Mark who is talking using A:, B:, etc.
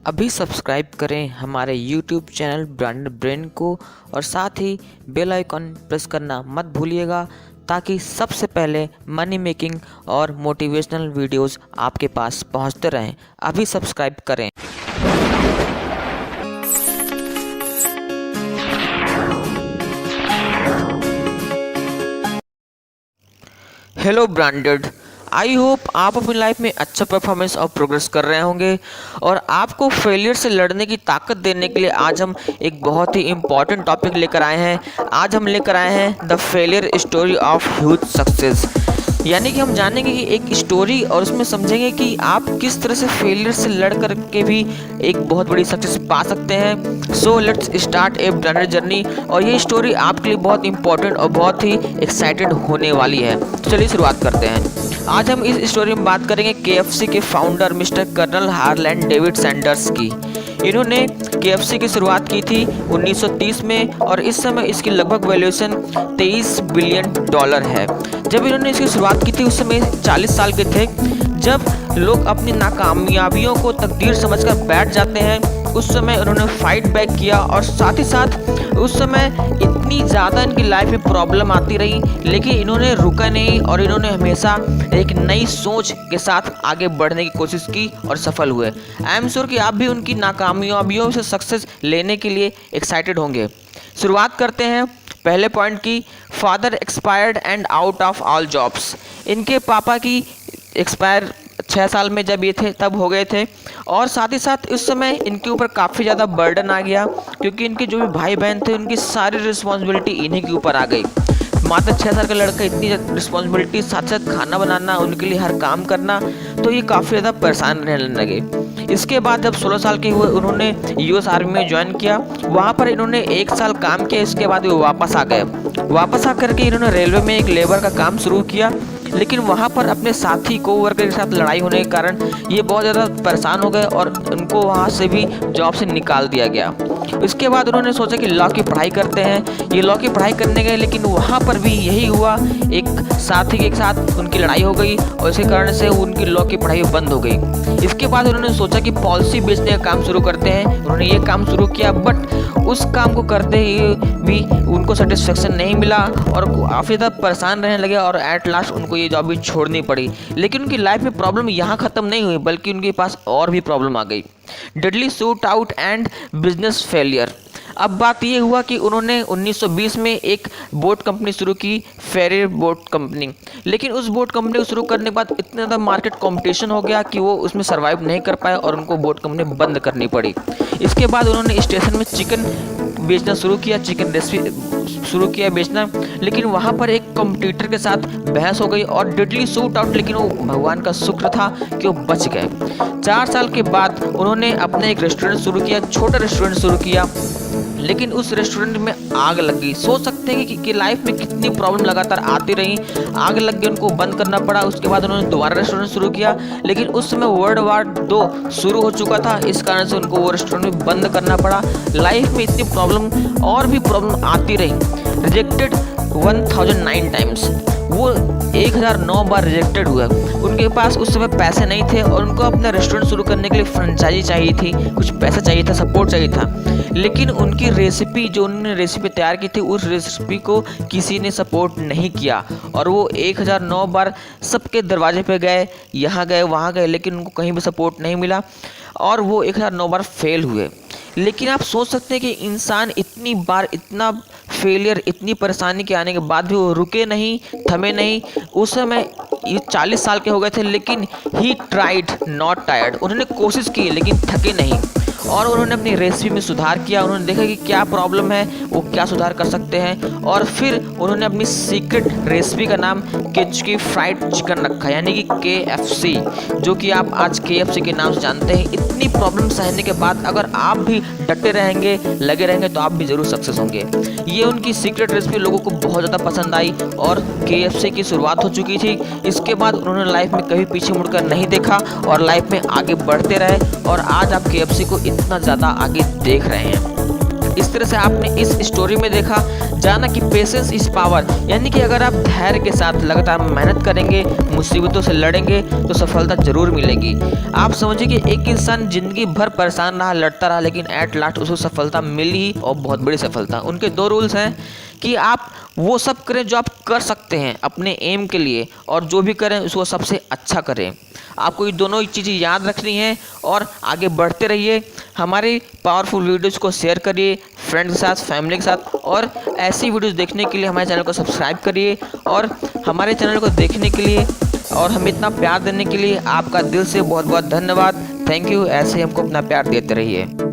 A: अभी सब्सक्राइब करें हमारे YouTube चैनल ब्रांडेड ब्रेन को और साथ ही बेल आइकॉन प्रेस करना मत भूलिएगा ताकि सबसे पहले मनी मेकिंग और मोटिवेशनल वीडियोस आपके पास पहुंचते रहें। अभी सब्सक्राइब करें। हेलो ब्रांडेड, आई होप आप अपनी लाइफ में अच्छा परफॉर्मेंस और प्रोग्रेस कर रहे होंगे और आपको फेलियर से लड़ने की ताकत देने के लिए आज हम एक बहुत ही इम्पॉर्टेंट टॉपिक लेकर आए हैं। आज हम लेकर आए हैं the failure story of huge success, यानी कि हम जानेंगे कि एक स्टोरी और उसमें समझेंगे कि आप किस तरह से फेलियर से लड़ करके भी एक बहुत बड़ी सक्सेस पा सकते हैं। So let's start A branded journey और ये स्टोरी आपके लिए बहुत इंपॉर्टेंट और बहुत ही एक्साइटेड होने वाली है। तो चलिए शुरुआत करते हैं। आज हम इस स्टोरी में बात करेंगे KFC के founder mister colonel Harland David Sanders की। इन्होंने KFC की शुरुआत की थी 1930 में और इस समय इसकी लगभग वैल्यूएशन $23 बिलियन है। जब इन्होंने इसकी शुरुआत की थी उस समय 40 साल के थे। जब लोग अपनी नाकामयाबियों को तकदीर समझकर बैठ जाते हैं उस समय उन्होंने फाइट बैक किया और साथ ही साथ उस समय इतनी ज़्यादा इनकी लाइफ में प्रॉब्लम आती रही, लेकिन इन्होंने रुका नहीं और इन्होंने हमेशा एक नई सोच के साथ आगे बढ़ने की कोशिश की और सफल हुए। आई एम श्योर कि आप भी उनकी नाकामयाबियों से सक्सेस लेने के लिए एक्साइटेड होंगे। शुरुआत करते हैं पहले पॉइंट की। Father expired and out of all jobs. इनके पापा की एक्सपायर 6 साल में जब ये थे तब हो गए थे और साथ ही साथ उस समय इनके ऊपर काफ़ी ज़्यादा बर्डन आ गया क्योंकि इनके जो भी भाई बहन थे उनकी सारी रिस्पॉन्सिबिलिटी इन्हीं के ऊपर आ गई। मात्र 6 साल का लड़का, इतनी रिस्पॉन्सिबिलिटी, साथ साथ खाना बनाना, उनके लिए हर काम करना, तो ये काफ़ी ज़्यादा परेशान रहने लगे। इसके बाद जब 16 साल के हुए उन्होंने US आर्मी में ज्वाइन किया। वहाँ पर इन्होंने 1 साल काम किया। इसके बाद वो वापस आ गए। वापस आकर के इन्होंने रेलवे में एक लेबर का काम शुरू किया, लेकिन वहाँ पर अपने साथी कोवर्कर के साथ लड़ाई होने के कारण ये बहुत ज़्यादा परेशान हो गए और उनको वहाँ से भी जॉब से निकाल दिया गया। इसके बाद उन्होंने सोचा कि लॉ की पढ़ाई करते हैं। ये लॉ की पढ़ाई करने गए, लेकिन वहाँ पर भी यही हुआ, एक साथी के साथ उनकी लड़ाई हो गई और इसी कारण से उनकी लॉ की पढ़ाई बंद हो गई। इसके बाद उन्होंने सोचा कि पॉलिसी बेचने का काम शुरू करते हैं। उन्होंने ये काम शुरू किया, बट उस काम को करते ही भी उनको सेटिस्फेक्शन नहीं मिला और काफ़ी ज़्यादा परेशान रहने लगे और एट लास्ट उनको ये जॉब भी छोड़नी पड़ी। लेकिन उनकी लाइफ में प्रॉब्लम यहाँ ख़त्म नहीं हुई, बल्कि उनके पास और भी प्रॉब्लम आ गई। Deadly shoot out and business failure. अब बात ये हुआ कि उन्होंने 1920 में एक बोट कंपनी शुरू की, फेरी बोट कंपनी। लेकिन उस बोट कंपनी को शुरू करने के बाद इतना ज़्यादा मार्केट कंपटीशन हो गया कि वो उसमें सर्वाइव नहीं कर पाए और उनको बोट कंपनी बंद करनी पड़ी। इसके बाद उन्होंने स्टेशन में चिकन बेचना शुरू किया, चिकन रेसिपी शुरू किया बेचना, लेकिन वहाँ पर एक कंपटीटर के साथ बहस हो गई और डेडली शूट आउट। लेकिन वो भगवान का शुक्र था कि वो बच गए। 4 साल के बाद उन्होंने अपना एक रेस्टोरेंट शुरू किया, छोटा रेस्टोरेंट शुरू किया, लेकिन उस रेस्टोरेंट में आग लग गई। सोच सकते हैं कि लाइफ में कितनी प्रॉब्लम लगातार आती रही। आग लग गई, उनको बंद करना पड़ा। उसके बाद उन्होंने दोबारा रेस्टोरेंट शुरू किया, लेकिन उस समय वर्ल्ड वार 2 शुरू हो चुका था। इस कारण से उनको वो रेस्टोरेंट भी बंद करना पड़ा। लाइफ में इतनी प्रॉब्लम और भी प्रॉब्लम आती रही। रिजेक्टेड 1009 टाइम्स, वो 1009 बार रिजेक्टेड हुआ। उनके पास उस समय पैसे नहीं थे और उनको अपना रेस्टोरेंट शुरू करने के लिए फ्रेंचाइजी चाहिए थी, कुछ पैसा चाहिए था, सपोर्ट चाहिए था। लेकिन उनकी रेसिपी, जो उन्होंने रेसिपी तैयार की थी, उस रेसिपी को किसी ने सपोर्ट नहीं किया और वो 1009 बार सबके दरवाजे पे गए, यहाँ गए, वहाँ गए, लेकिन उनको कहीं भी सपोर्ट नहीं मिला और वो 1009 बार फेल हुए। लेकिन आप सोच सकते हैं कि इंसान इतनी बार, इतना फेलियर, इतनी परेशानी के आने के बाद भी वो रुके नहीं, थमे नहीं। उस समय ये 40 साल के हो गए थे, लेकिन ही ट्राइड नॉट टायर्ड। उन्होंने कोशिश की लेकिन थके नहीं और उन्होंने अपनी रेसिपी में सुधार किया। उन्होंने देखा कि क्या प्रॉब्लम है, वो क्या सुधार कर सकते हैं और फिर उन्होंने अपनी सीक्रेट रेसिपी का नाम केचुकी फ्राइड चिकन रखा, यानी कि KFC, जो कि आप आज KFC के नाम से जानते हैं। इतनी प्रॉब्लम सहने के बाद अगर आप भी डटे रहेंगे, लगे रहेंगे, तो आप भी ज़रूर सक्सेस होंगे। ये उनकी सीक्रेट रेसिपी लोगों को बहुत ज़्यादा पसंद आई और KFC की शुरुआत हो चुकी थी। इसके बाद उन्होंने लाइफ में कभी पीछे मुड़कर नहीं देखा और लाइफ में आगे बढ़ते रहे और आज आप KFC को इतना ज़्यादा आगे देख रहे हैं। इस तरह से आपने इस स्टोरी में देखा, जाना कि पेशेंस इज पावर, यानी कि अगर आप धैर्य के साथ लगातार मेहनत करेंगे, मुसीबतों से लड़ेंगे तो सफलता जरूर मिलेगी। आप समझिए कि एक इंसान जिंदगी भर परेशान रहा, लड़ता रहा, लेकिन एट लास्ट उसको सफलता मिली और बहुत बड़ी सफलता। उनके 2 रूल्स हैं कि आप वो सब करें जो आप कर सकते हैं अपने एम के लिए, और जो भी करें उसको सबसे अच्छा करें। आपको ये दोनों ही चीज़ें याद रखनी है और आगे बढ़ते रहिए। हमारे पावरफुल वीडियोस को शेयर करिए फ्रेंड्स के साथ, फैमिली के साथ, और ऐसी वीडियोस देखने के लिए हमारे चैनल को सब्सक्राइब करिए। और हमारे चैनल को देखने के लिए और हमें इतना प्यार देने के लिए आपका दिल से बहुत बहुत धन्यवाद। Thank you. ऐसे ही हमको अपना प्यार देते रहिए।